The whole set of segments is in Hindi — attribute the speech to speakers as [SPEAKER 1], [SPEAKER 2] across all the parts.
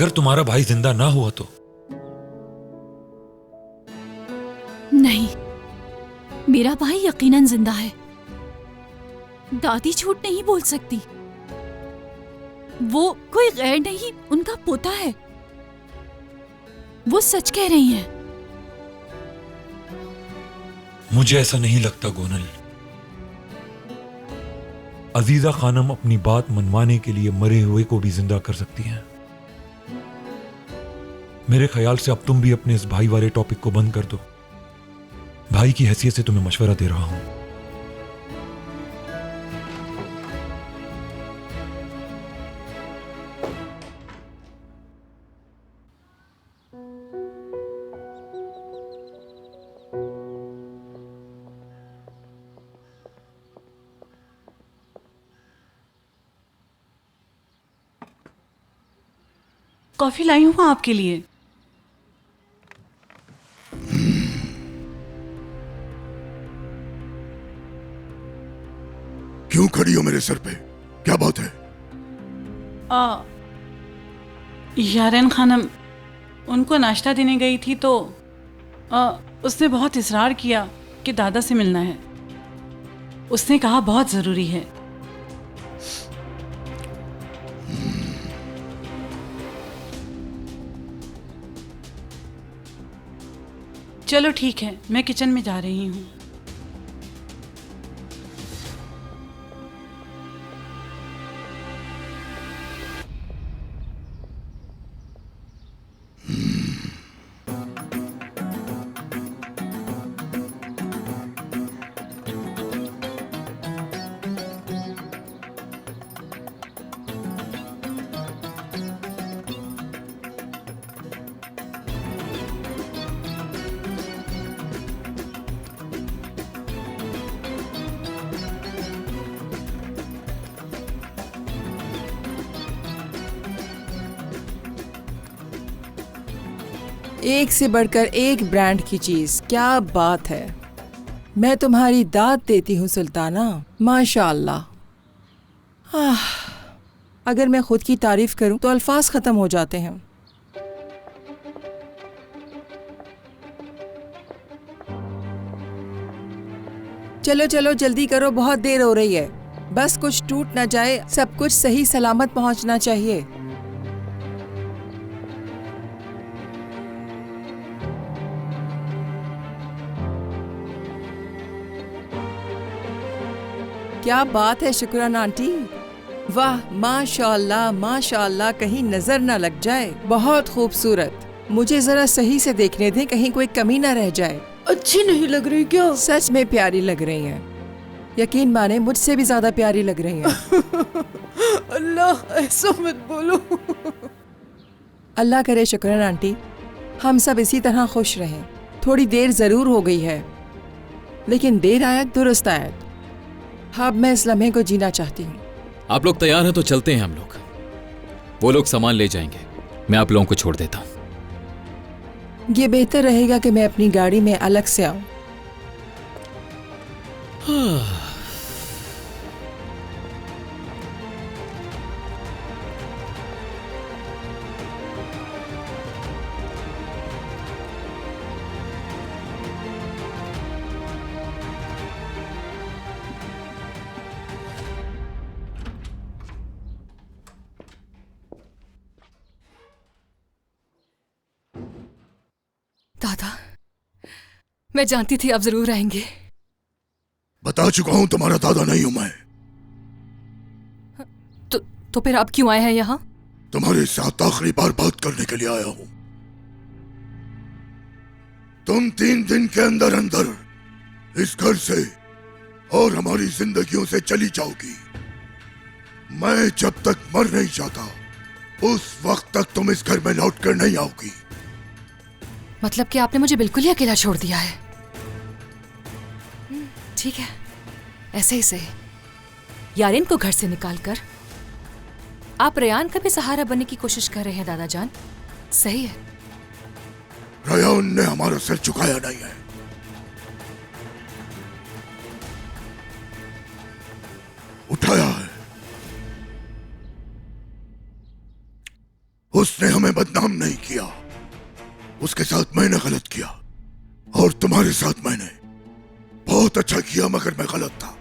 [SPEAKER 1] अगर तुम्हारा भाई जिंदा ना हुआ तो?
[SPEAKER 2] नहीं, मेरा भाई यकीनन जिंदा है। दादी झूठ नहीं बोल सकती। वो कोई गैर नहीं, उनका पोता है। वो सच कह रही हैं।
[SPEAKER 1] मुझे ऐसा नहीं लगता गोनल। अजीजा खानम अपनी बात मनवाने के लिए मरे हुए को भी जिंदा कर सकती हैं। मेरे ख्याल से अब तुम भी अपने इस भाई वाले टॉपिक को बंद कर दो। भाई की हैसियत से तुम्हें मशवरा दे रहा हूं।
[SPEAKER 3] कॉफी लाई हूँ आपके लिए।
[SPEAKER 4] क्यों खड़ी हो मेरे सर पे? क्या बात है?
[SPEAKER 3] यारेन खानम उनको नाश्ता देने गई थी तो उसने बहुत इसरार किया कि दादा से मिलना है। उसने कहा बहुत जरूरी है। चलो ठीक है, मैं किचन में जा रही हूँ।
[SPEAKER 5] एक से बढ़कर एक ब्रांड की चीज, क्या बात है। मैं तुम्हारी दाद देती हूँ सुल्ताना, माशाअल्लाह। अगर मैं खुद की तारीफ करूं तो अल्फाज खत्म हो जाते हैं। चलो चलो जल्दी करो, बहुत देर हो रही है। बस कुछ टूट ना जाए, सब कुछ सही सलामत पहुंचना चाहिए। क्या बात है शुक्रान आंटी, वाह माशाअल्लाह माशाअल्लाह, कहीं नजर ना लग जाए। बहुत खूबसूरत। मुझे जरा सही से देखने दें, कहीं कोई कमी ना रह जाए।
[SPEAKER 6] अच्छी नहीं लग रही क्या?
[SPEAKER 5] सच में प्यारी लग रही हैं। यकीन माने मुझसे भी ज्यादा प्यारी लग रही हैं।
[SPEAKER 6] अल्लाह, ऐसा मत बोलो।
[SPEAKER 5] अल्लाह करे शुक्रान आंटी, हम सब इसी तरह खुश रहें। थोड़ी देर जरूर हो गई है, लेकिन देर आयत दुरुस्त आयत। अब मैं इस लम्हे को जीना चाहती हूँ।
[SPEAKER 7] आप लोग तैयार हैं तो चलते हैं हम लोग। वो लोग सामान ले जाएंगे, मैं आप लोगों को छोड़ देता हूँ।
[SPEAKER 5] ये बेहतर रहेगा कि मैं अपनी गाड़ी में अलग से आऊं।
[SPEAKER 6] दादा, मैं जानती थी आप जरूर आएंगे।
[SPEAKER 4] बता चुका हूं तुम्हारा दादा नहीं हूं मैं।
[SPEAKER 6] तो फिर आप क्यों आए हैं यहाँ?
[SPEAKER 4] तुम्हारे साथ आखिरी बार बात करने के लिए आया हूं। तुम 3 दिन के अंदर अंदर इस घर से और हमारी जिंदगियों से चली जाओगी। मैं जब तक मर नहीं जाता उस वक्त तक तुम इस घर में लौट कर नहीं आओगी।
[SPEAKER 6] मतलब कि आपने मुझे बिल्कुल ही अकेला छोड़ दिया है। ठीक है, ऐसे ही सही। यारिन को घर से निकालकर आप रेयान का भी सहारा बनने की कोशिश कर रहे हैं दादा जान, सही है।
[SPEAKER 4] रेयान ने हमारा सिर झुकाया नहीं है। उठाया है। उसने हमें बदनाम नहीं किया। उसके साथ मैंने गलत किया और तुम्हारे साथ मैंने बहुत अच्छा किया, मगर मैं गलत था,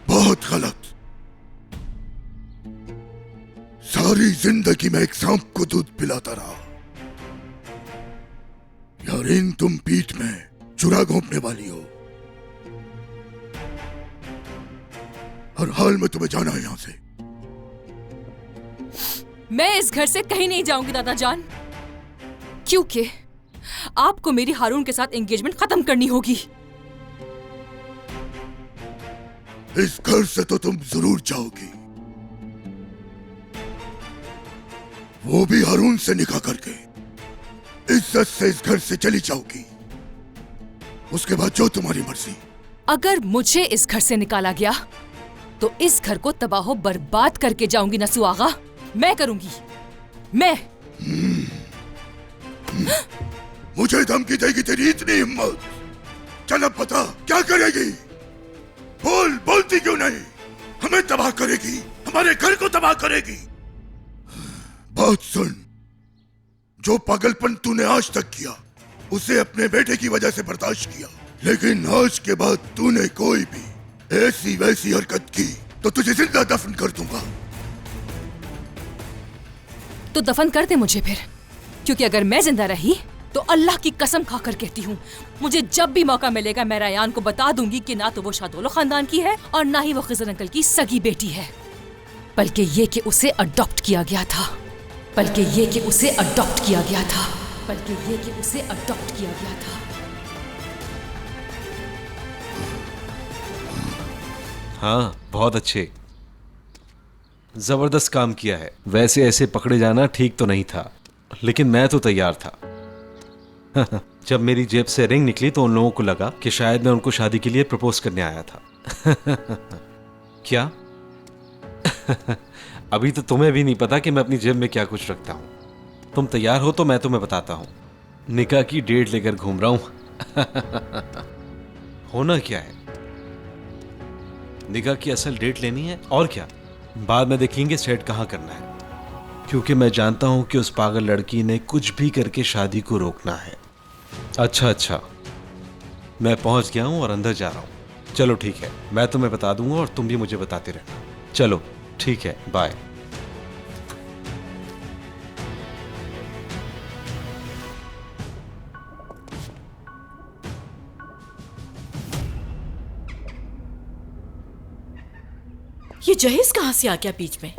[SPEAKER 4] बहुत गलत। सारी जिंदगी में एक सांप को दूध पिलाता रहा। यारीन, तुम पीठ में चुरा घोंपने वाली हो। हर हाल में तुम्हें जाना है यहां से।
[SPEAKER 6] मैं इस घर से कहीं नहीं जाऊंगी दादा जान, क्योंकि आपको मेरी हारून के साथ एंगेजमेंट खत्म करनी होगी।
[SPEAKER 4] इस घर से तो तुम जरूर जाओगी, वो भी हारून से निकाह करके इज्जत से इस घर से चली जाओगी। उसके बाद जो तुम्हारी मर्जी।
[SPEAKER 6] अगर मुझे इस घर से निकाला गया तो इस घर को तबाहो बर्बाद करके जाऊंगी नसू आगा। मैं करूंगी, मैं।
[SPEAKER 4] मुझे धमकी देगी तेरी इतनी हिम्मत? चल अब बता क्या करेगी? बोल, बोलती क्यों नहीं? हमें तबाह करेगी, हमारे घर को तबाह करेगी। बात सुन, जो पागलपन तूने आज तक किया उसे अपने बेटे की वजह से बर्दाश्त किया, लेकिन आज के बाद तूने कोई भी ऐसी वैसी हरकत की तो तुझे जिंदा दफन कर दूंगा।
[SPEAKER 6] तो दफन कर दे मुझे फिर, क्योंकि अगर मैं जिंदा रही तो अल्लाह की कसम खाकर कहती हूँ, मुझे जब भी मौका मिलेगा मैं रयान को बता दूंगी कि ना तो वो शादोलो खानदान की है और ना ही वो खिजर अंकल की सगी बेटी है, बल्कि ये कि उसे अडॉप्ट किया गया था, बल्कि ये कि उसे अडॉप्ट किया गया था, बल्कि ये कि उसे अडॉप्ट किया गया था।
[SPEAKER 8] हाँ, बहुत अच्छे, जबरदस्त काम किया है। वैसे ऐसे पकड़े जाना ठीक तो नहीं था, लेकिन मैं तो तैयार था। जब मेरी जेब से रिंग निकली तो उन लोगों को लगा कि शायद मैं उनको शादी के लिए प्रपोज करने आया था। क्या? अभी तो तुम्हें भी नहीं पता कि मैं अपनी जेब में क्या कुछ रखता हूं। तुम तैयार हो तो मैं तुम्हें बताता हूं। निकाह की डेट लेकर घूम रहा हूं। होना क्या है, निकाह की असल डेट लेनी है और क्या, बाद में देखेंगे सेट कहां करना है, क्योंकि मैं जानता हूं कि उस पागल लड़की ने कुछ भी करके शादी को रोकना है। अच्छा, मैं पहुंच गया हूं और अंदर जा रहा हूं। चलो ठीक है, मैं तुम्हें बता दूंगा और तुम भी मुझे बताते रहना। चलो ठीक है, बाय।
[SPEAKER 9] ये जहेज कहाँ से आ गया बीच में?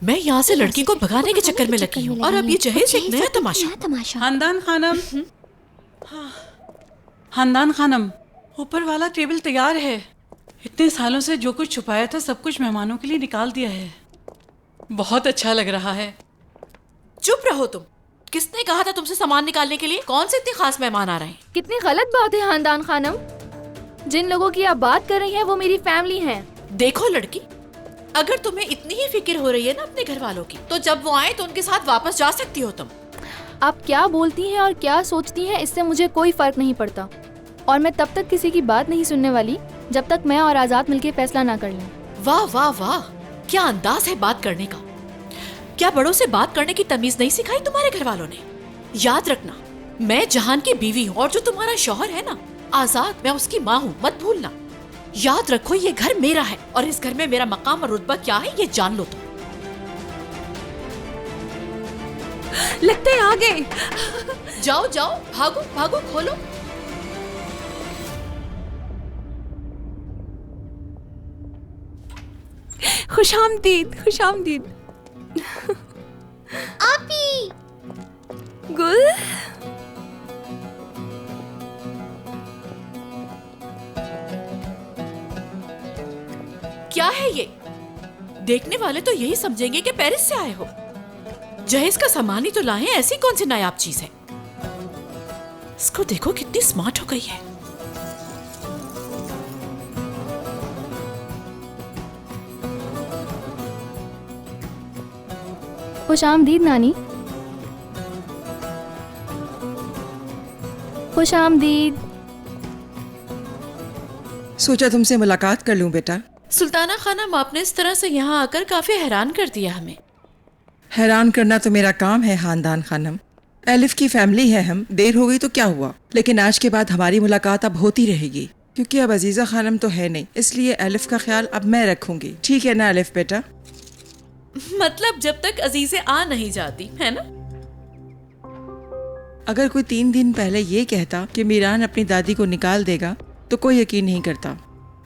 [SPEAKER 9] मैं यहाँ से लड़की को भगाने के चक्कर में लगी हूँ और अब ये जहेज एक नया तमाशा।
[SPEAKER 3] खानदान खानम, खानदान खानम, ऊपर वाला टेबल तैयार है। इतने सालों से जो कुछ छुपाया था सब कुछ मेहमानों के लिए निकाल दिया है। बहुत अच्छा लग रहा है।
[SPEAKER 9] चुप रहो तुम। किसने कहा था तुमसे सामान निकालने के लिए? कौन से इतने खास मेहमान आ रहे हैं?
[SPEAKER 10] कितनी गलत बात है खानदान खानम। जिन लोगों की आप बात कर रही हैं वो मेरी फैमिली हैं।
[SPEAKER 9] देखो लड़की, अगर तुम्हें इतनी ही फिक्र हो रही है ना अपने घर वालों की, तो जब वो आए तो उनके साथ वापस जा सकती हो तुम।
[SPEAKER 10] आप क्या बोलती हैं और क्या सोचती हैं इससे मुझे कोई फर्क नहीं पड़ता, और मैं तब तक किसी की बात नहीं सुनने वाली जब तक मैं और आजाद मिलकर फैसला ना कर लें।
[SPEAKER 9] वाह वाह वाह, क्या अंदाज है बात करने का। क्या बड़ों से बात करने की तमीज नहीं सिखाई तुम्हारे घर वालों ने? याद रखना, मैं जहान की बीवी हूँ और जो तुम्हारा शौहर है ना आजाद, मैं उसकी माँ हूँ, मत भूलना। याद रखो ये घर मेरा है और इस घर में मेरा मकाम और रुतबा क्या है ये जान लो तुम।
[SPEAKER 6] लगता है आगे।
[SPEAKER 9] जाओ जाओ, भागो भागो, खोलो।
[SPEAKER 2] खुशामदीद, खुशामदीद।
[SPEAKER 10] आपी
[SPEAKER 2] गुल,
[SPEAKER 9] क्या है ये? देखने वाले तो यही समझेंगे कि पेरिस से आए हो। जहेज का सामान ही तो लाए हैं, ऐसी कौन सी नायाब चीज है? इसको देखो कितनी स्मार्ट हो गई है।
[SPEAKER 10] खुशामदीद नानी। खुशामदीद।
[SPEAKER 5] सोचा तुमसे मुलाकात कर लूं बेटा।
[SPEAKER 9] सुल्ताना खानम, आपने इस तरह से यहाँ आकर काफी हैरान कर दिया हमें।
[SPEAKER 5] हैरान करना तो मेरा काम है खानदान खानम। एलिफ की फैमिली है हम, देर हो गई तो क्या हुआ, लेकिन आज के बाद हमारी मुलाकात अब होती रहेगी, क्योंकि अब अजीजा खानम तो है नहीं, इसलिए एलिफ का ख्याल अब मैं रखूंगी। ठीक है ना एलिफ बेटा?
[SPEAKER 9] मतलब जब तक अजीज़ें आ नहीं जाती, है ना?
[SPEAKER 5] अगर कोई 3 दिन पहले ये कहता कि मीरान अपनी दादी को निकाल देगा तो कोई यकीन नहीं करता।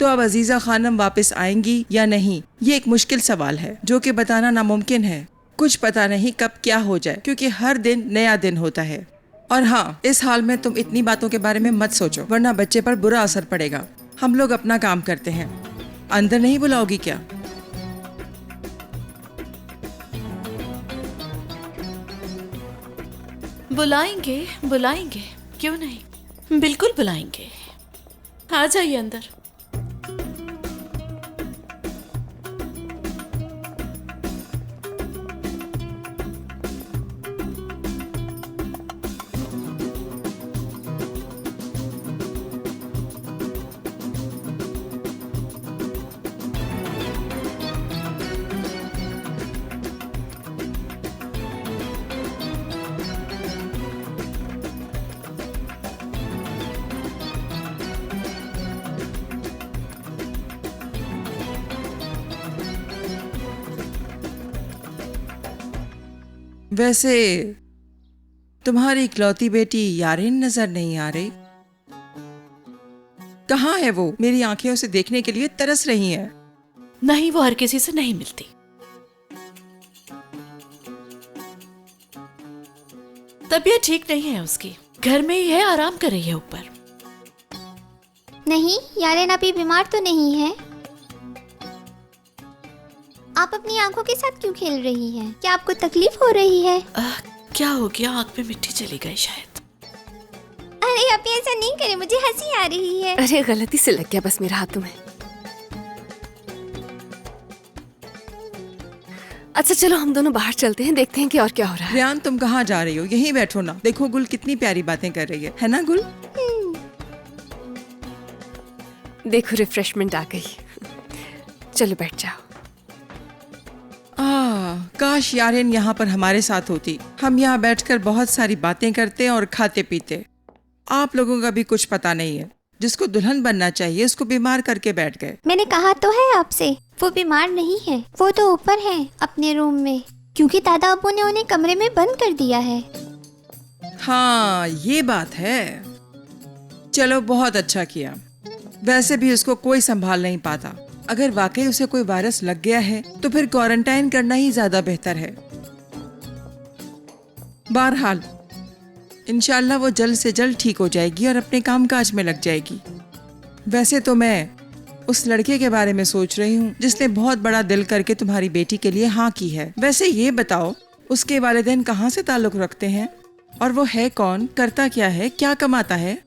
[SPEAKER 5] तो अब अजीजा खानम वापस आएंगी या नहीं, ये एक मुश्किल सवाल है जो कि बताना नामुमकिन है। कुछ पता नहीं कब क्या हो जाए, क्योंकि हर दिन नया दिन होता है। और हाँ, इस हाल में तुम इतनी बातों के बारे में मत सोचो, वरना बच्चे पर बुरा असर पड़ेगा। हम लोग अपना काम करते हैं। अंदर नहीं बुलाओगी क्या?
[SPEAKER 9] बुलाएंगे, बुलाएंगे, क्यों नहीं, बिल्कुल बुलाएंगे। आ जाइए अंदर।
[SPEAKER 5] वैसे तुम्हारी इकलौती बेटी यारिन नजर नहीं आ रही। कहाँ है वो? मेरी आंखें उसे देखने के लिए तरस रही हैं।
[SPEAKER 9] नहीं, वो हर किसी से नहीं मिलती। तबीयत ठीक नहीं है उसकी, घर में ही है, आराम कर रही है ऊपर।
[SPEAKER 10] नहीं, यारेन अभी बीमार तो नहीं है। आप अपनी आंखों के साथ क्यों खेल रही हैं? क्या आपको तकलीफ हो रही है?
[SPEAKER 9] क्या हो गया? आंख में मिट्टी चली गई शायद।
[SPEAKER 10] अरे आप ऐसा नहीं करें, मुझे हंसी आ रही है।
[SPEAKER 11] अरे गलती से लग गया बस मेरे हाथों में। अच्छा चलो हम दोनों बाहर चलते हैं, देखते हैं कि और क्या हो रहा है।
[SPEAKER 5] रियान तुम कहाँ जा रही हो? यहीं बैठो ना। देखो गुल कितनी प्यारी बातें कर रही है ना गुल?
[SPEAKER 11] देखो रिफ्रेशमेंट आ गई। चलो बैठ जाओ।
[SPEAKER 5] काश यारिन यहाँ पर हमारे साथ होती। हम यहाँ बैठकर बहुत सारी बातें करते और खाते पीते। आप लोगों का भी कुछ पता नहीं है। जिसको दुल्हन बनना चाहिए उसको बीमार करके बैठ गए।
[SPEAKER 10] मैंने कहा तो है आपसे, वो बीमार नहीं है, वो तो ऊपर है अपने रूम में, क्योंकि दादा अब्बू ने उन्हें कमरे में बंद कर दिया है।
[SPEAKER 5] हाँ ये बात है। चलो बहुत अच्छा किया। वैसे भी उसको कोई संभाल नहीं पाता। अगर वाकई उसे कोई वायरस लग गया है तो फिर क्वारंटाइन करना ही ज्यादा बेहतर है। बहरहाल इंशाल्लाह वो जल्द से जल्द ठीक हो जाएगी और अपने कामकाज में लग जाएगी। वैसे तो मैं उस लड़के के बारे में सोच रही हूँ जिसने बहुत बड़ा दिल करके तुम्हारी बेटी के लिए हाँ की है। वैसे ये बताओ उसके वालिदैन कहाँ से ताल्लुक रखते हैं और वो है कौन, करता क्या है, क्या कमाता है?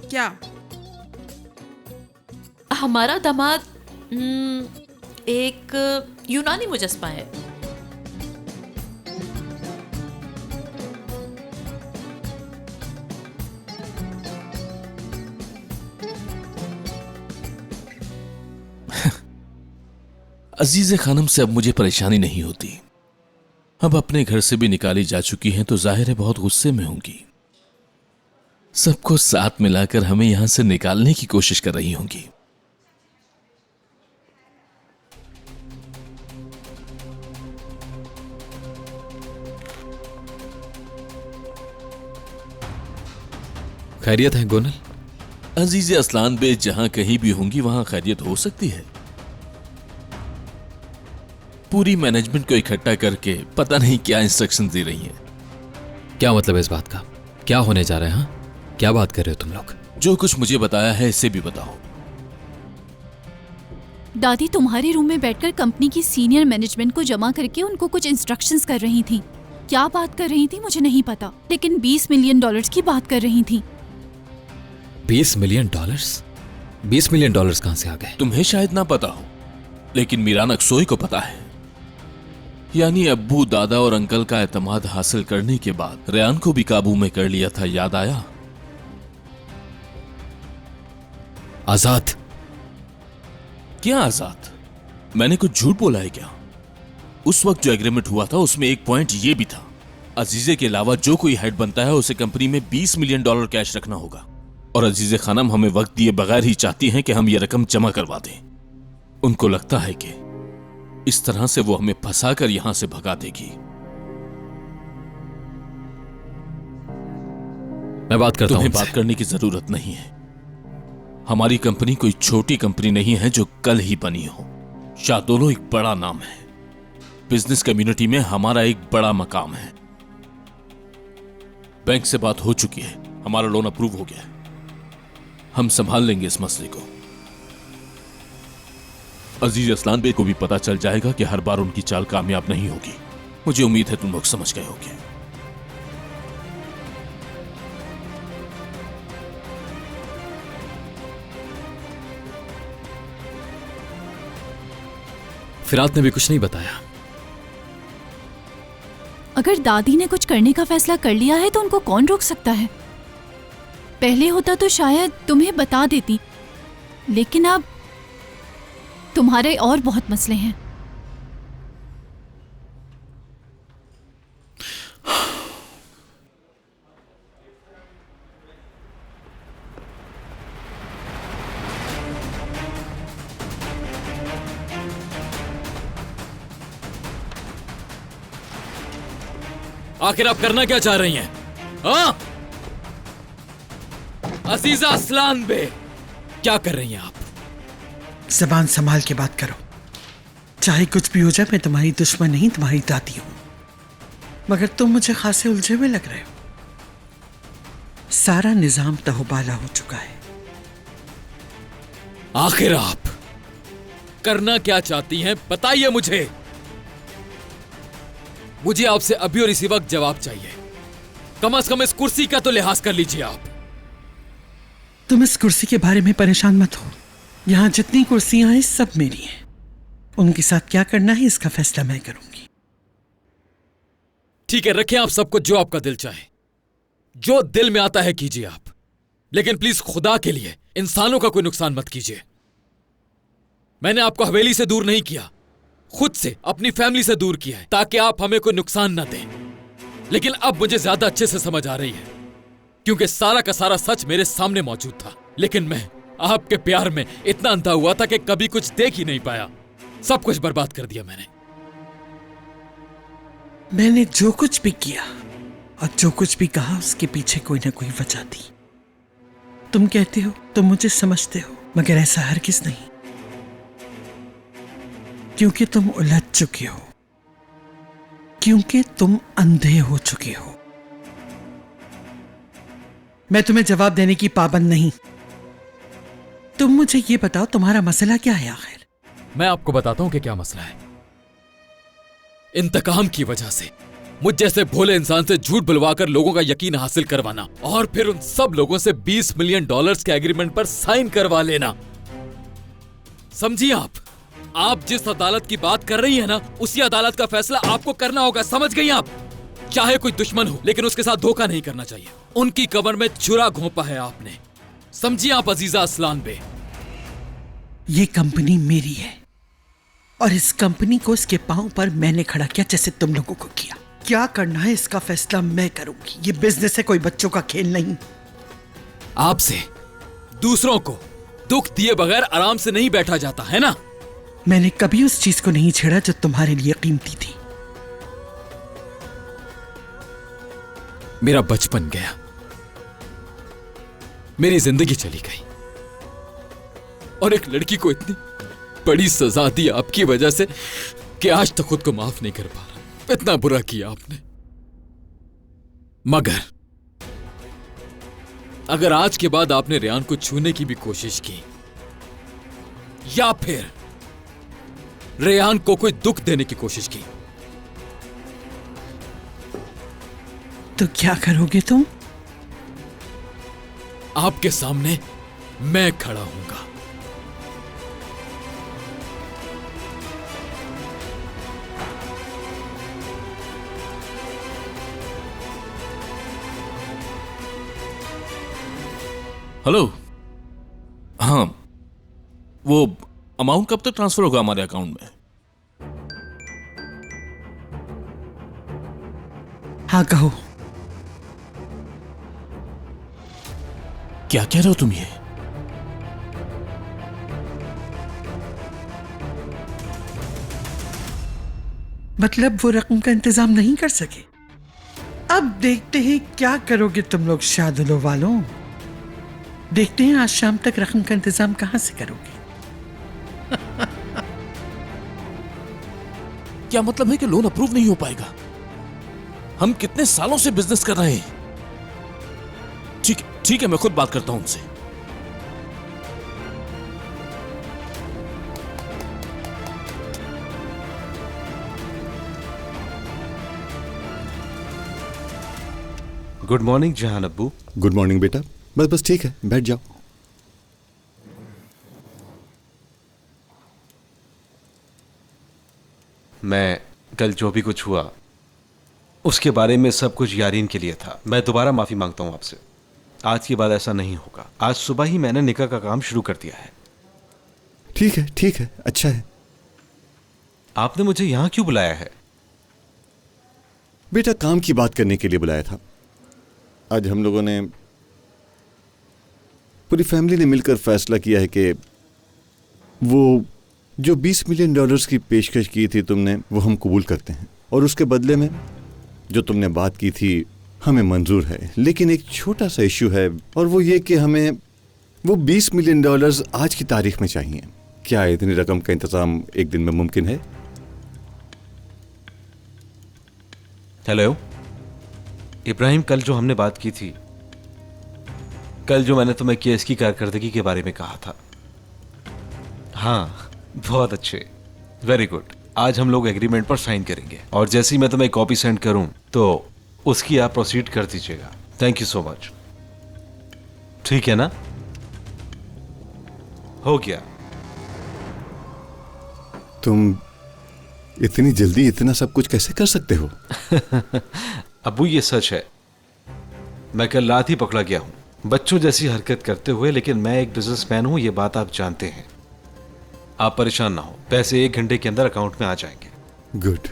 [SPEAKER 5] क्या
[SPEAKER 9] हमारा दामाद एक यूनानी मुजस्मा है।
[SPEAKER 12] अजीज़े खानम से अब मुझे परेशानी नहीं होती। अब अपने घर से भी निकाली जा चुकी हैं तो जाहिर है बहुत गुस्से में होंगी। सबको साथ मिलाकर हमें यहां से निकालने की कोशिश कर रही होंगी।
[SPEAKER 7] खैरियत है गोनल?
[SPEAKER 12] अजीज़े असलान बे जहां कहीं भी होंगी वहां खैरियत हो सकती है। पूरी मैनेजमेंट को इकट्ठा करके पता नहीं क्या इंस्ट्रक्शन दे रही हैं।
[SPEAKER 7] क्या मतलब है इस बात का? क्या होने जा रहा है? हाँ, क्या बात कर रहे हो तुम लोग?
[SPEAKER 12] जो कुछ मुझे बताया है इसे भी बताओ।
[SPEAKER 2] दादी तुम्हारे रूम में बैठकर कंपनी की सीनियर मैनेजमेंट को जमा करके उनको कुछ इंस्ट्रक्शंस कर रही थी। क्या बात कर रही थी मुझे नहीं पता, लेकिन $20 मिलियन की बात कर रही थी।
[SPEAKER 7] $20 मिलियन? $20 मिलियन कहां से आ गए?
[SPEAKER 12] तुम्हें शायद ना पता हो, लेकिन मीरान अक्सोई को पता है। यानी अब्बू, दादा और अंकल का एतमाद हासिल करने के बाद रेयान को भी काबू में कर लिया था। याद आया?
[SPEAKER 7] आजाद?
[SPEAKER 12] क्या आजाद? मैंने कुछ झूठ बोला है क्या? उस वक्त जो एग्रीमेंट हुआ था उसमें एक पॉइंट ये भी था, अजीजे के अलावा जो कोई हेड बनता है उसे कंपनी में $20 मिलियन कैश रखना होगा। और अजीजे खानम हमें वक्त दिए बगैर ही चाहती हैं कि हम ये रकम जमा करवा दें। उनको लगता है कि इस तरह से वो हमें फंसाकर यहां से भगा देगी।
[SPEAKER 7] मैं बात करता हूं।
[SPEAKER 12] तुम्हें बात करने की जरूरत नहीं है। हमारी कंपनी कोई छोटी कंपनी नहीं है जो कल ही बनी हो। शादोलो एक बड़ा नाम है। बिजनेस कम्युनिटी में हमारा एक बड़ा मकाम है। बैंक से बात हो चुकी है, हमारा लोन अप्रूव हो गया है। हम संभाल लेंगे इस मसले को। अजीज असलान बे को भी पता चल जाएगा कि हर बार उनकी चाल कामयाब नहीं होगी। मुझे उम्मीद है तुम लोग समझ गए होगे।
[SPEAKER 7] फिरात ने भी कुछ नहीं बताया।
[SPEAKER 2] अगर दादी ने कुछ करने का फैसला कर लिया है तो उनको कौन रोक सकता है? पहले होता तो शायद तुम्हें बता देती, लेकिन अब तुम्हारे और बहुत मसले हैं।
[SPEAKER 7] आखिर आप करना क्या चाह रही हैं? हाँ? अजीजा असलान बे, क्या कर रही हैं आप?
[SPEAKER 13] जबान संभाल के बात करो। चाहे कुछ भी हो जाए, मैं तुम्हारी दुश्मन नहीं, तुम्हारी दादी हूं। मगर तुम मुझे खासे उलझे हुए लग रहे हो। सारा निजाम तहोबाला हो चुका है।
[SPEAKER 7] आखिर आप करना क्या चाहती हैं? बताइए मुझे। मुझे आपसे अभी और इसी वक्त जवाब चाहिए। कम से कम इस कुर्सी का तो लिहाज कर लीजिए आप।
[SPEAKER 13] तुम इस कुर्सी के बारे में परेशान मत हो। यहां जितनी कुर्सियां हैं सब मेरी हैं। उनके साथ क्या करना है इसका फैसला मैं करूंगी।
[SPEAKER 7] ठीक है, रखें आप सब कुछ जो आपका दिल चाहे। जो दिल में आता है कीजिए आप, लेकिन प्लीज खुदा के लिए इंसानों का कोई नुकसान मत कीजिए। मैंने आपको हवेली से दूर नहीं किया, खुद से अपनी फैमिली से दूर किया है ताकि आप हमें कोई नुकसान ना दें। लेकिन अब मुझे ज्यादा अच्छे से समझ आ रही है, क्योंकि सारा का सारा सच मेरे सामने मौजूद था। लेकिन मैं आपके प्यार में इतना अंधा हुआ था कि कभी कुछ देख ही नहीं पाया। सब कुछ बर्बाद कर दिया
[SPEAKER 13] मैंने जो कुछ भी किया और जो कुछ भी कहा उसके पीछे कोई ना कोई वजह थी। तुम कहते हो तुम मुझे समझते हो, मगर ऐसा हरगिज नहीं, क्योंकि तुम उलझ चुके हो, क्योंकि तुम अंधे हो चुके हो। मैं तुम्हें जवाब देने की पाबंद नहीं। तुम मुझे ये बताओ तुम्हारा मसला क्या है आखिर?
[SPEAKER 7] मैं आपको बताता हूं कि क्या मसला है। इंतकाम की वजह से मुझ जैसे भोले इंसान से झूठ बुलवाकर लोगों का यकीन हासिल करवाना और फिर उन सब लोगों से $20 मिलियन के एग्रीमेंट पर साइन करवा लेना। समझिए आप जिस अदालत की बात कर रही हैं ना, उसी अदालत का फैसला आपको करना होगा। समझ गई आप? चाहे कोई दुश्मन हो, लेकिन उसके साथ धोखा नहीं करना चाहिए। उनकी कमर में छुरा घोंपा है आपने। समझिए आप अजीजा असलान बे।
[SPEAKER 13] ये कंपनी मेरी है और इस कंपनी को इसके पांव पर मैंने खड़ा किया, जैसे तुम लोगों को किया। क्या करना है इसका फैसला मैं करूंगी। ये बिजनेस है, कोई बच्चों का खेल नहीं।
[SPEAKER 7] आपसे दूसरों को दुख दिए बगैर आराम से नहीं बैठा जाता है ना।
[SPEAKER 13] मैंने कभी उस चीज को नहीं छेड़ा जो तुम्हारे लिए कीमती थी।
[SPEAKER 7] मेरा बचपन गया, मेरी जिंदगी चली गई और एक लड़की को इतनी बड़ी सजा दी आपकी वजह से कि आज तक खुद को माफ नहीं कर पा रहा। इतना बुरा किया आपने। मगर अगर आज के बाद आपने रेयान को छूने की भी कोशिश की या फिर रेयान को कोई दुख देने की कोशिश की,
[SPEAKER 13] तो क्या करोगे तुम?
[SPEAKER 7] आपके सामने मैं खड़ा हूंगा।
[SPEAKER 12] हेलो। हाँ, वो अमाउंट कब तक ट्रांसफर होगा हमारे अकाउंट में?
[SPEAKER 13] हाँ कहो।
[SPEAKER 12] क्या कह रहे हो तुम ये?
[SPEAKER 13] मतलब वो रकम का इंतजाम नहीं कर सके। अब देखते हैं क्या करोगे तुम लोग शादुलो वालों। देखते हैं आज शाम तक रकम का इंतजाम कहां से करोगे।
[SPEAKER 12] क्या मतलब है कि लोन अप्रूव नहीं हो पाएगा? हम कितने सालों से बिजनेस कर रहे हैं। ठीक है, मैं खुद बात करता हूं उनसे।
[SPEAKER 8] गुड मॉर्निंग जहान अब्बू।
[SPEAKER 4] गुड मॉर्निंग बेटा। बस ठीक है, बैठ जाओ।
[SPEAKER 8] मैं कल जो भी कुछ हुआ उसके बारे में सब कुछ यारीन के लिए था। मैं दोबारा माफी मांगता हूं आपसे। आज के बाद ऐसा नहीं होगा। आज सुबह ही मैंने निकाह का काम शुरू कर दिया है।
[SPEAKER 4] ठीक है, अच्छा है।
[SPEAKER 8] आपने मुझे यहां क्यों बुलाया है?
[SPEAKER 4] बेटा काम की बात करने के लिए बुलाया था। आज हम लोगों ने, पूरी फैमिली ने मिलकर फैसला किया है कि वो जो $20 मिलियन की पेशकश की थी तुमने, वो हम कबूल करते हैं। और उसके बदले में जो तुमने बात की थी हमें मंजूर है। लेकिन एक छोटा सा इश्यू है, और वो ये कि हमें वो $20 मिलियन आज की तारीख में चाहिए। क्या इतनी रकम का इंतजाम एक दिन में मुमकिन है?
[SPEAKER 8] हेलो इब्राहिम, कल जो हमने बात की थी, कल जो मैंने तुम्हें केस की कारकर्दगी के बारे में कहा था। हाँ, बहुत अच्छे, वेरी गुड। आज हम लोग एग्रीमेंट पर साइन करेंगे और जैसे ही मैं तुम्हें कॉपी सेंड करूं तो उसकी आप प्रोसीड कर दीजिएगा। Thank you so much. ठीक है ना? हो गया।
[SPEAKER 4] तुम इतनी जल्दी इतना सब कुछ कैसे कर सकते हो?
[SPEAKER 8] अबू ये सच है, मैं कल रात ही पकड़ा गया हूं बच्चों जैसी हरकत करते हुए, लेकिन मैं एक बिजनेसमैन हूं, ये बात आप जानते हैं। आप परेशान ना हो, पैसे 1 घंटे के अंदर अकाउंट में आ जाएंगे।
[SPEAKER 4] गुड।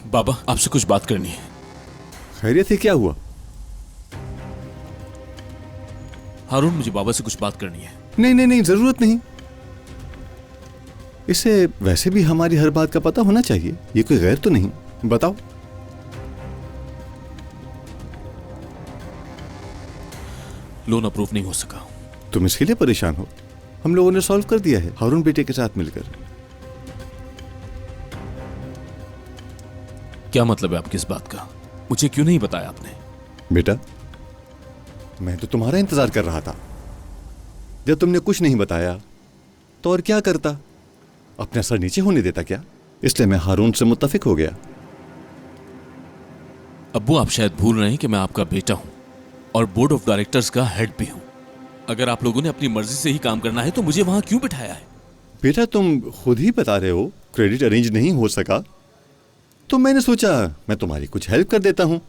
[SPEAKER 12] बाबा, आपसे कुछ बात करनी है।
[SPEAKER 4] खैरियत है? क्या हुआ?
[SPEAKER 12] हारून, मुझे बाबा से कुछ बात करनी है।
[SPEAKER 4] नहीं, जरूरत नहीं। इसे वैसे भी हमारी हर बात का पता होना चाहिए। ये कोई गैर तो नहीं। बताओ।
[SPEAKER 12] लोन अप्रूव नहीं हो सका।
[SPEAKER 4] तुम इसके लिए परेशान हो? हम लोगों ने सॉल्व कर दिया है हारून बेटे के साथ मिलकर।
[SPEAKER 12] क्या मतलब है आपकी इस बात का? मुझे क्यों नहीं बताया आपने?
[SPEAKER 4] बेटा, मैं तो तुम्हारा इंतजार कर रहा था। जब तुमने कुछ नहीं बताया तो और क्या करता? अपना सर नीचे होने देता क्या? इसलिए मैं हारून से मुत्तफिक हो गया।
[SPEAKER 12] अब्बू, आप शायद भूल रहे हैं कि मैं आपका बेटा हूं और बोर्ड ऑफ डायरेक्टर्स का हेड भी हूं। अगर आप लोगों ने अपनी मर्जी से ही काम करना है तो मुझे वहां क्यों बिठाया है?
[SPEAKER 4] बेटा, तुम खुद ही बता रहे हो क्रेडिट अरेंज नहीं हो सका, तो मैंने सोचा मैं तुम्हारी कुछ हेल्प कर देता हूं।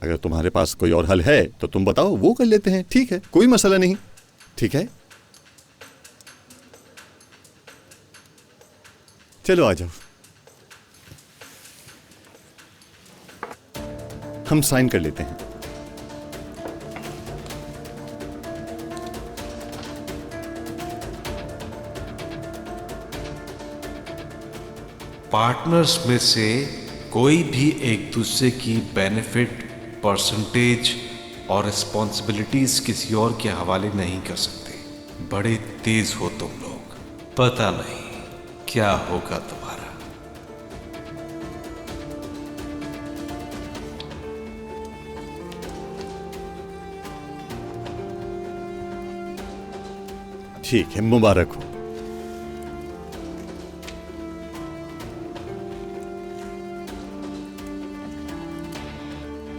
[SPEAKER 4] अगर तुम्हारे पास कोई और हल है तो तुम बताओ, वो कर लेते हैं। ठीक है, कोई मसला नहीं। ठीक है, चलो आ जाओ, हम साइन कर लेते हैं।
[SPEAKER 8] पार्टनर्स में से कोई भी एक दूसरे की बेनिफिट, परसेंटेज और रिस्पॉन्सिबिलिटीज किसी और के हवाले नहीं कर सकते। बड़े तेज हो तुम लोग, पता नहीं क्या होगा तुम्हारा।
[SPEAKER 4] ठीक है, मुबारक हो।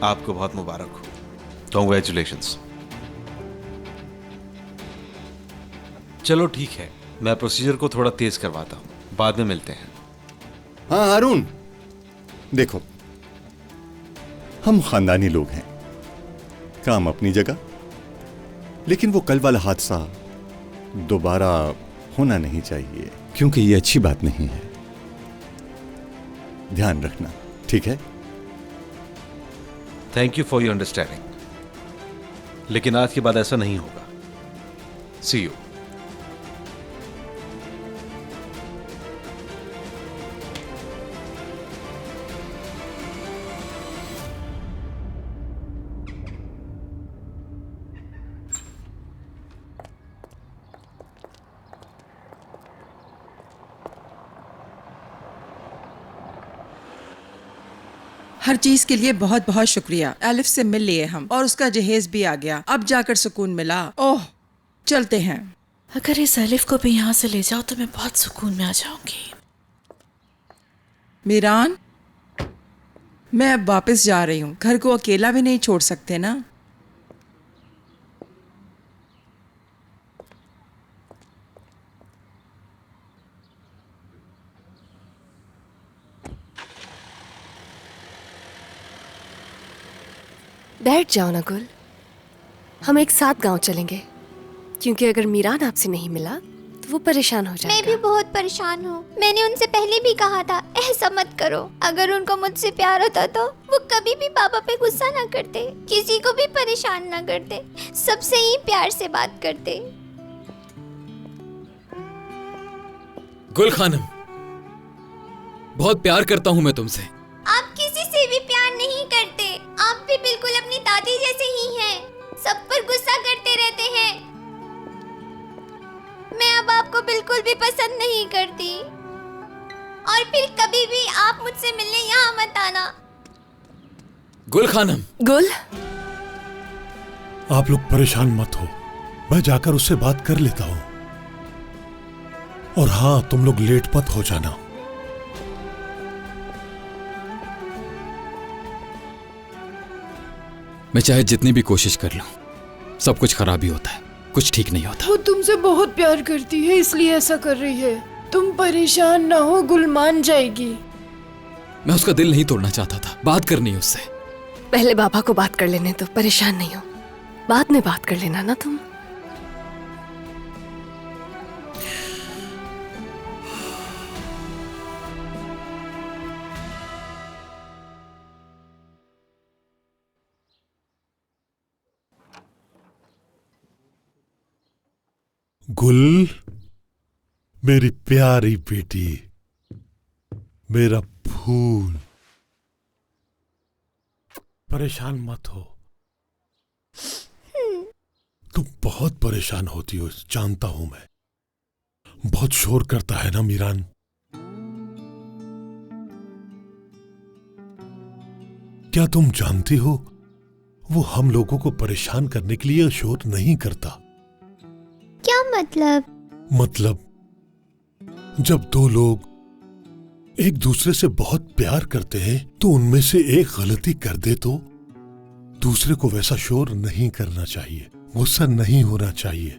[SPEAKER 8] आपको बहुत मुबारक हो। कॉन्ग्रेचुलेशंस। चलो ठीक है, मैं प्रोसीजर को थोड़ा तेज करवाता हूं, बाद में मिलते हैं।
[SPEAKER 4] हाँ हारून, देखो, हम खानदानी लोग हैं, काम अपनी जगह, लेकिन वो कल वाला हादसा दोबारा होना नहीं चाहिए, क्योंकि ये अच्छी बात नहीं है।
[SPEAKER 14] ध्यान रखना, ठीक है?
[SPEAKER 8] Thank you for your understanding, लेकिन आज के बाद ऐसा नहीं होगा। सी यू।
[SPEAKER 5] हर चीज के लिए बहुत बहुत शुक्रिया। एलिफ से मिल लिए हम और उसका जहेज भी आ गया। अब जाकर सुकून मिला। ओह, चलते हैं।
[SPEAKER 9] अगर इस एलिफ को भी यहाँ से ले जाओ तो मैं बहुत सुकून में आ जाऊंगी।
[SPEAKER 5] मीरान, मैं अब वापस जा रही हूँ। घर को अकेला भी नहीं छोड़ सकते ना।
[SPEAKER 11] बैठ जाओ ना गुल, हम एक साथ गांव चलेंगे, क्योंकि अगर मीरान आपसे नहीं मिला तो वो परेशान हो जाएगा।
[SPEAKER 15] मैं भी बहुत परेशान हूँ। मैंने उनसे पहले भी कहा था ऐसा मत करो। अगर उनको मुझसे प्यार होता तो वो कभी भी पापा पे गुस्सा ना करते, किसी को भी परेशान ना करते, सबसे ही प्यार से बात करते।
[SPEAKER 7] गुल खानम, बहुत प्यार करता हूँ मैं तुमसे।
[SPEAKER 15] आप किसी से भी प्यार नहीं करते। आप भी बिल्कुल अपनी दादी जैसे ही हैं। सब पर गुस्सा करते रहते हैं। मैं अब आपको बिल्कुल भी पसंद नहीं करती। और फिर कभी भी आप मुझसे मिलने यहाँ मत आना।
[SPEAKER 7] गुल खानम।
[SPEAKER 11] गुल,
[SPEAKER 4] आप लोग परेशान मत हो, मैं जाकर उससे बात कर लेता हूँ। और हाँ, तुम लोग लेट मत हो जाना।
[SPEAKER 7] मैं चाहे जितनी भी कोशिश कर लूं, सब कुछ खराब ही होता है, कुछ ठीक नहीं होता।
[SPEAKER 16] वो तुमसे बहुत प्यार करती है, इसलिए ऐसा कर रही है। तुम परेशान ना हो, गुल मान जाएगी।
[SPEAKER 7] मैं उसका दिल नहीं तोड़ना चाहता था, बात करनी है उससे।
[SPEAKER 11] पहले बाबा को बात कर लेने तो, परेशान नहीं हो, बाद में बात कर लेना ना तुम।
[SPEAKER 4] गुल, मेरी प्यारी बेटी, मेरा फूल, परेशान मत हो। तुम बहुत परेशान होती हो, जानता हूं मैं। बहुत शोर करता है ना मीरान। क्या तुम जानती हो, वो हम लोगों को परेशान करने के लिए शोर नहीं करता।
[SPEAKER 15] क्या मतलब?
[SPEAKER 4] जब दो लोग एक दूसरे से बहुत प्यार करते हैं तो उनमें से एक गलती कर दे तो दूसरे को वैसा शोर नहीं करना चाहिए, गुस्सा नहीं होना चाहिए।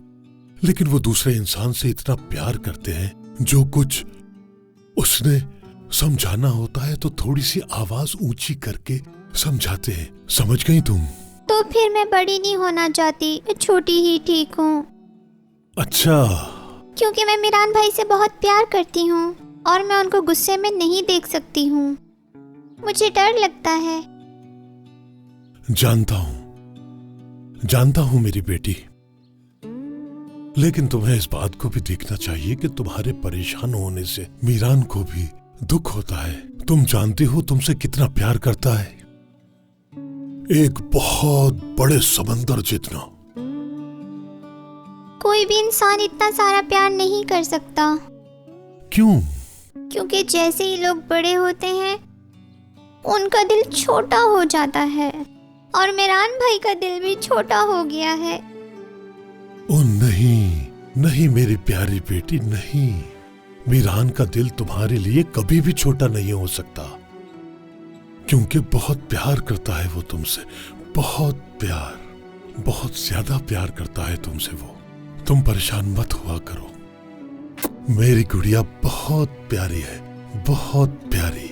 [SPEAKER 4] लेकिन वो दूसरे इंसान से इतना प्यार करते हैं, जो कुछ उसने समझाना होता है तो थोड़ी सी आवाज ऊंची करके समझाते हैं। समझ गई तुम?
[SPEAKER 15] तो फिर मैं बड़ी नहीं होना चाहती, मैं छोटी ही ठीक हूँ।
[SPEAKER 4] अच्छा।
[SPEAKER 15] क्योंकि मैं मीरान भाई से बहुत प्यार करती हूँ और मैं उनको गुस्से में नहीं देख सकती हूँ। मुझे डर लगता है।
[SPEAKER 4] जानता हूँ मेरी बेटी, लेकिन तुम्हें इस बात को भी देखना चाहिए कि तुम्हारे परेशान होने से मीरान को भी दुख होता है। तुम जानती हो तुमसे कितना प्यार करता है, एक बहुत बड़े समंदर जितना।
[SPEAKER 15] कोई भी इंसान इतना सारा प्यार नहीं कर सकता।
[SPEAKER 4] क्यों?
[SPEAKER 15] क्योंकि जैसे ही लोग बड़े होते हैं उनका दिल छोटा हो जाता है, और मीरान भाई का दिल भी छोटा हो गया है।
[SPEAKER 4] ओ नहीं मेरी प्यारी बेटी, नहीं। मीरान का दिल तुम्हारे लिए कभी भी छोटा नहीं हो सकता, क्योंकि बहुत प्यार करता है वो तुमसे। बहुत ज्यादा प्यार करता है तुमसे वो। तुम परेशान मत हुआ करो, मेरी गुड़िया बहुत प्यारी है, बहुत प्यारी।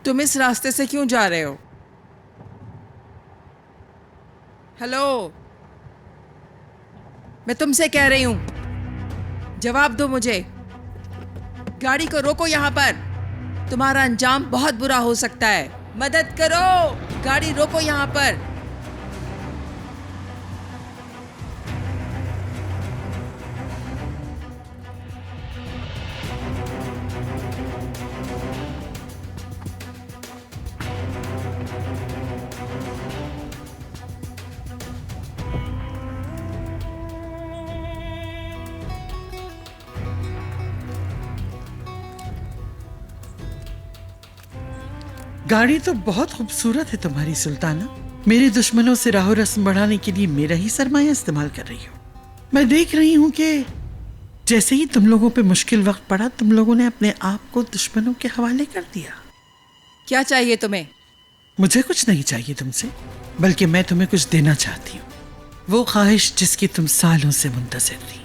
[SPEAKER 5] तुम इस रास्ते से क्यों जा रहे हो? हेलो, मैं तुमसे कह रही हूँ, जवाब दो मुझे। गाड़ी को रोको यहाँ पर, तुम्हारा अंजाम बहुत बुरा हो सकता है। मदद करो, गाड़ी रोको यहाँ पर।
[SPEAKER 13] गाड़ी तो बहुत खूबसूरत है तुम्हारी सुल्ताना। मेरे दुश्मनों से राहो रस्म बढ़ाने के लिए मेरा ही सरमाया इस्तेमाल कर रही हो। मैं देख रही हूँ कि जैसे ही तुम लोगों पे मुश्किल वक्त पड़ा, तुम लोगों ने अपने आप को दुश्मनों के हवाले कर दिया।
[SPEAKER 5] क्या चाहिए तुम्हें?
[SPEAKER 13] मुझे कुछ नहीं चाहिए तुमसे, बल्कि मैं तुम्हें कुछ देना चाहती हूँ। वो ख्वाहिश जिसकी तुम सालों से मुंतज़िर थी,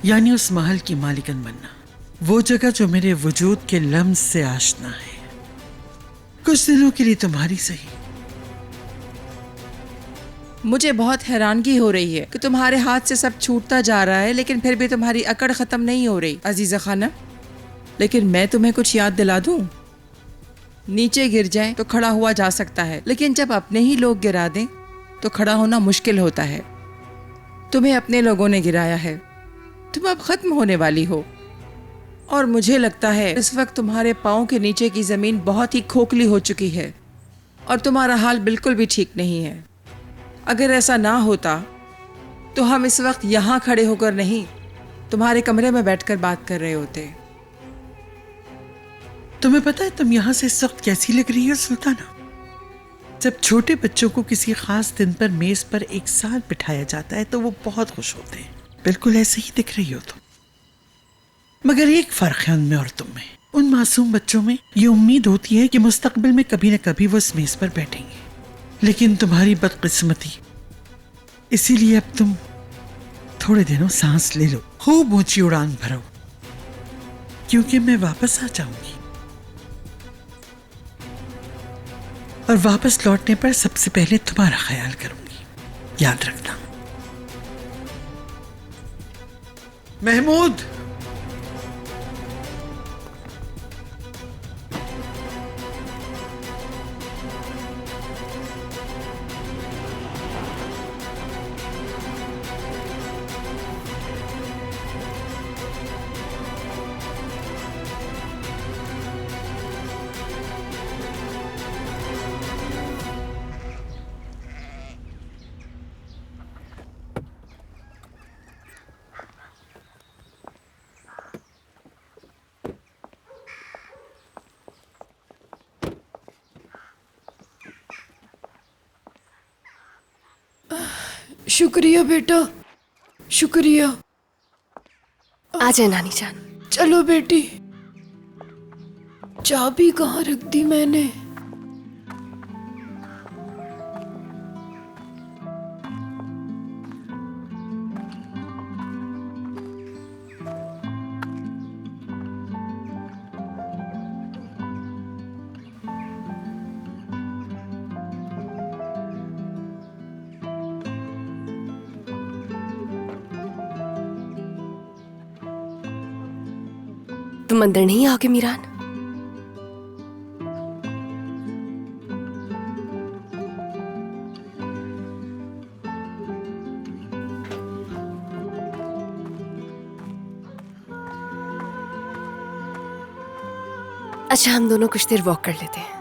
[SPEAKER 13] यानी उस महल की मालिकन बनना। वो जगह जो मेरे वजूद के लम्स से आशना है। कुछ दिनों के लिए तुम्हारी सही।
[SPEAKER 5] मुझे बहुत हैरानगी हो रही है कि तुम्हारे हाथ से सब छूटता जा रहा है, लेकिन फिर भी तुम्हारी अकड़ खत्म नहीं हो रही अजीजा खाना। लेकिन मैं तुम्हें कुछ याद दिला दूं, नीचे गिर जाए तो खड़ा हुआ जा सकता है, लेकिन जब अपने ही लोग गिरा दें तो खड़ा होना मुश्किल होता है। तुम्हें अपने लोगों ने गिराया है, तुम अब खत्म होने वाली हो। और मुझे लगता है इस वक्त तुम्हारे पाँव के नीचे की जमीन बहुत ही खोखली हो चुकी है और तुम्हारा हाल बिल्कुल भी ठीक नहीं है। अगर ऐसा ना होता तो हम इस वक्त यहाँ खड़े होकर नहीं, तुम्हारे कमरे में बैठकर बात कर रहे होते।
[SPEAKER 13] तुम्हें पता है तुम यहाँ से इस वक्त कैसी लग रही हो सुल्ताना? जब छोटे बच्चों को किसी खास दिन पर मेज पर एक साथ बिठाया जाता है तो वो बहुत खुश होते हैं। बिल्कुल ऐसे ही दिख रही हो तुम। मगर एक फर्क है उनमें और तुम में। उन मासूम बच्चों में ये उम्मीद होती है कि मुस्तकबिल में कभी न कभी वो इस मेज पर बैठेंगे, लेकिन तुम्हारी बदकिस्मती इसीलिए अब तुम थोड़े दिनों सांस ले लो, खूब ऊंची उड़ान भरो, क्योंकि मैं वापस आ जाऊंगी। और वापस लौटने पर सबसे पहले तुम्हारा ख्याल करूंगी, याद रखना। महमूद,
[SPEAKER 16] शुक्रिया बेटा, शुक्रिया।
[SPEAKER 11] आ जाए नानी जान।
[SPEAKER 16] चलो बेटी। चाबी कहाँ रख दी मैंने?
[SPEAKER 11] तुम अंदर नहीं आओगे मीरान? अच्छा, हम दोनों कुछ देर वॉक कर लेते हैं।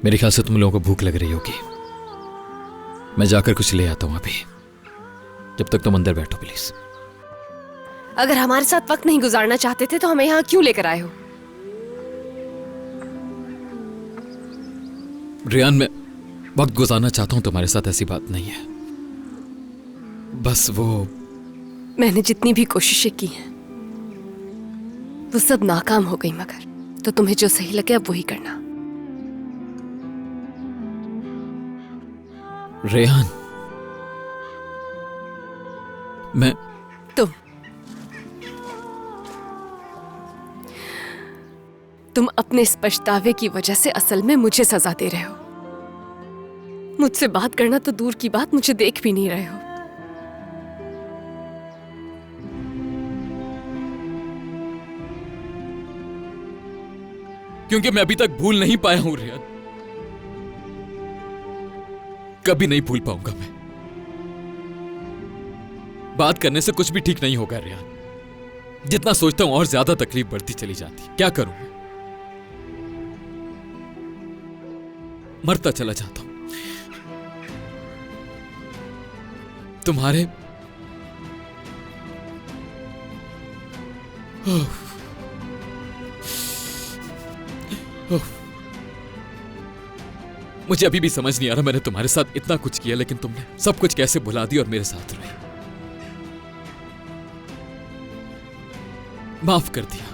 [SPEAKER 7] मेरे ख्याल से तुम लोगों को भूख लग रही होगी। मैं जाकर कुछ ले आता हूं अभी। जब तक तुम अंदर बैठो प्लीज।
[SPEAKER 11] अगर हमारे साथ वक्त नहीं गुजारना चाहते थे तो हमें यहाँ क्यों लेकर आए हो?
[SPEAKER 7] रियान, मैं वक्त गुजारना चाहता हूं तुम्हारे साथ, ऐसी बात नहीं है। बस वो
[SPEAKER 11] मैंने जितनी भी कोशिशें की हैं वो सब नाकाम हो गई, मगर तो तुम्हें जो सही लगे अब वही करना।
[SPEAKER 7] रेहान, मैं
[SPEAKER 11] तुम अपने इस पछतावे की वजह से असल में मुझे सजा दे रहे हो। मुझसे बात करना तो दूर की बात, मुझे देख भी नहीं रहे हो।
[SPEAKER 7] क्योंकि मैं अभी तक भूल नहीं पाया हूं रेहान। कभी नहीं भूल पाऊंगा मैं। बात करने से कुछ भी ठीक नहीं होगा रेहान। जितना सोचता हूं और ज्यादा तकलीफ बढ़ती चली जाती। क्या करूं मैं? मरता चला जाता हूं। तुम्हारे मुझे अभी भी समझ नहीं आ रहा मैंने तुम्हारे साथ इतना कुछ किया, लेकिन तुमने सब कुछ कैसे भुला दिया और मेरे साथ रही। माफ कर दिया।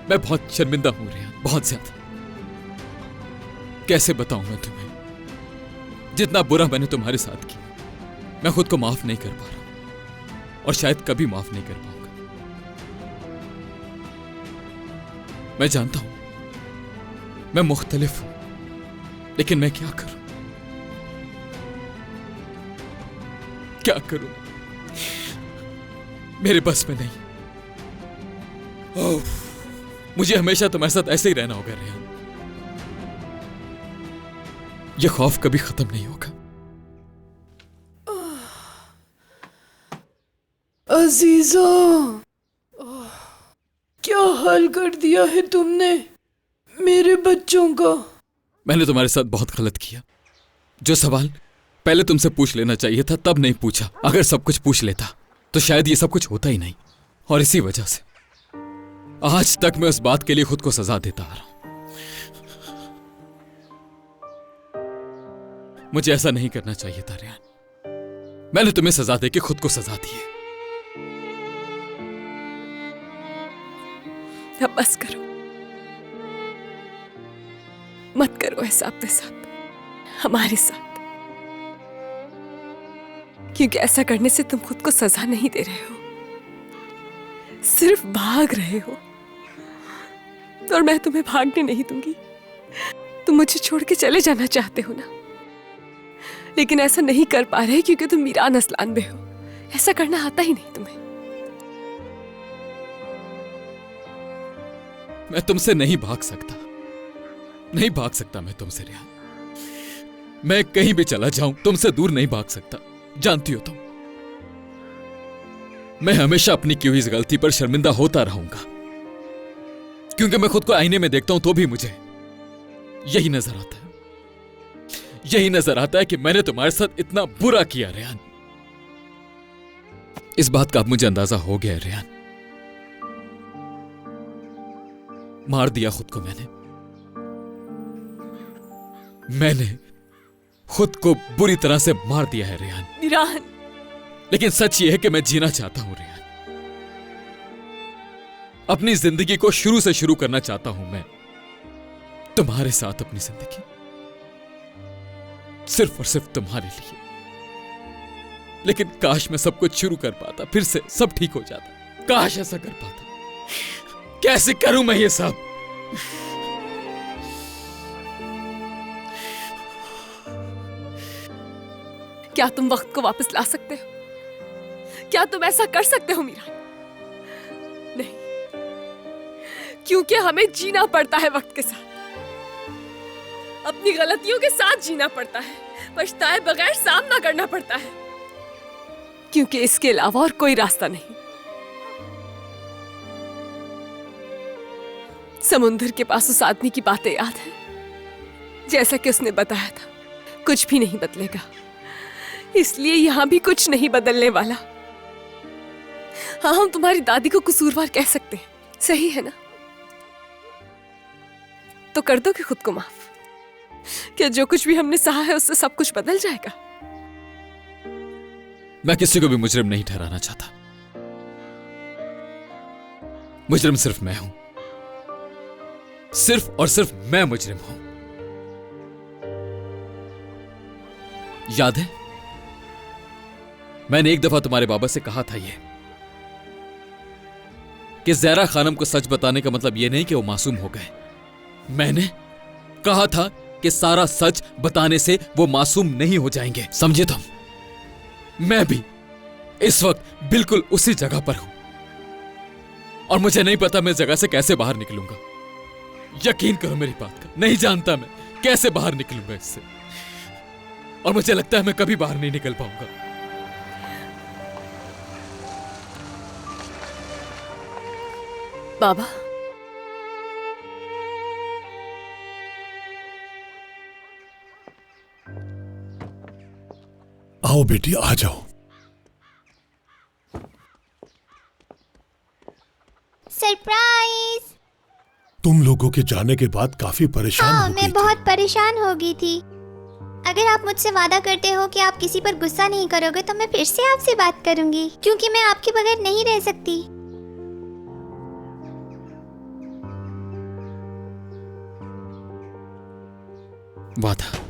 [SPEAKER 7] मैं बहुत शर्मिंदा हूं रेहान, बहुत ज्यादा। कैसे बताऊं मैं तुम्हें, जितना बुरा मैंने तुम्हारे साथ किया मैं खुद को माफ नहीं कर पा रहा और शायद कभी माफ नहीं कर पाऊंगा। मैं जानता हूं मैं मुख्तलिफ हूं, लेकिन मैं क्या करूं? क्या करूं? मेरे बस में नहीं। मुझे हमेशा तुम्हारे साथ ऐसे ही रहना होगा रेहान। यह खौफ कभी खत्म नहीं होगा।
[SPEAKER 16] अजीजा, क्या हाल कर दिया है तुमने मेरे बच्चों का।
[SPEAKER 7] मैंने तुम्हारे साथ बहुत गलत किया। जो सवाल पहले तुमसे पूछ लेना चाहिए था तब नहीं पूछा। अगर सब कुछ पूछ लेता तो शायद ये सब कुछ होता ही नहीं। और इसी वजह से आज तक मैं उस बात के लिए खुद को सजा देता आ रहा हूं। मुझे ऐसा नहीं करना चाहिए था रेहान। मैंने तुम्हें सजा देके खुद को सजा दी है।
[SPEAKER 6] अब बस करो, मत करो ऐसा अपने साथ, हमारे साथ। क्योंकि ऐसा करने से तुम खुद को सजा नहीं दे रहे हो, सिर्फ भाग रहे हो। और मैं तुम्हें भागने नहीं दूंगी। तुम मुझे छोड़ के चले जाना चाहते हो ना, लेकिन ऐसा नहीं कर पा रहे क्योंकि तुम मीरान असलान में हो। ऐसा करना आता ही नहीं तुम्हें।
[SPEAKER 7] मैं तुमसे नहीं भाग सकता, नहीं भाग सकता मैं तुमसे रेहान। मैं कहीं भी चला जाऊं तुमसे दूर नहीं भाग सकता। जानती हो तुम, मैं हमेशा अपनी की हुई इस गलती पर शर्मिंदा होता रहूंगा। क्योंकि मैं खुद को आईने में देखता हूं तो भी मुझे यही नजर आता है, यही नजर आता है कि मैंने तुम्हारे साथ इतना बुरा किया रेहान। इस बात का अब मुझे अंदाजा हो गया है रेहान। मार दिया खुद को मैंने खुद को बुरी तरह से मार दिया है रेहान।
[SPEAKER 6] मीरान,
[SPEAKER 7] लेकिन सच ये है कि मैं जीना चाहता हूं रेहान। अपनी जिंदगी को शुरू से शुरू करना चाहता हूं मैं तुम्हारे साथ। अपनी जिंदगी सिर्फ और सिर्फ तुम्हारे लिए। लेकिन काश मैं सब कुछ शुरू कर पाता, फिर से सब ठीक हो जाता। काश ऐसा कर पाता। कैसे करूं मैं ये सब?
[SPEAKER 6] क्या तुम वक्त को वापस ला सकते हो? क्या तुम ऐसा कर सकते हो मीरान? नहीं, क्योंकि हमें जीना पड़ता है वक्त के साथ, अपनी गलतियों के साथ जीना पड़ता है, पछताए बगैर सामना करना पड़ता है, क्योंकि इसके अलावा और कोई रास्ता नहीं। समुंदर के पास उस आदमी की बातें याद है? जैसा कि उसने बताया था, कुछ भी नहीं बदलेगा, इसलिए यहां भी कुछ नहीं बदलने वाला। हाँ, हम तुम्हारी दादी को कसूरवार कह सकते हैं, सही है ना? तो कर दोगे खुद को माफ? क्या जो कुछ भी हमने सहा है उससे सब कुछ बदल जाएगा?
[SPEAKER 7] मैं किसी को भी मुजरिम नहीं ठहराना चाहता। मुजरिम सिर्फ मैं हूं, सिर्फ और सिर्फ मैं मुजरिम हूं। याद है मैंने एक दफा तुम्हारे बाबा से कहा था ये कि ज़हरा खानम को सच बताने का मतलब यह नहीं कि वो मासूम हो गए। मैंने कहा था कि सारा सच बताने से वो मासूम नहीं हो जाएंगे, समझे तुम? मैं भी इस वक्त बिल्कुल उसी जगह पर हूं और मुझे नहीं पता मैं इस जगह से कैसे बाहर निकलूंगा। यकीन करो मेरी बात का, नहीं जानता मैं कैसे बाहर निकलूंगा इससे, और मुझे लगता है मैं कभी बाहर नहीं निकल पाऊंगा।
[SPEAKER 6] बाबा,
[SPEAKER 14] आओ बेटी, आ जाओ।
[SPEAKER 15] सरप्राइज।
[SPEAKER 14] तुम लोगों के जाने के बाद काफी परेशान
[SPEAKER 15] हाँ,
[SPEAKER 14] हो
[SPEAKER 15] मैं
[SPEAKER 14] गई
[SPEAKER 15] बहुत परेशान हो गई थी। अगर आप मुझसे वादा करते हो कि आप किसी पर गुस्सा नहीं करोगे तो मैं फिर से आपसे बात करूंगी, क्योंकि मैं आपके बगैर नहीं रह सकती।
[SPEAKER 7] वादा।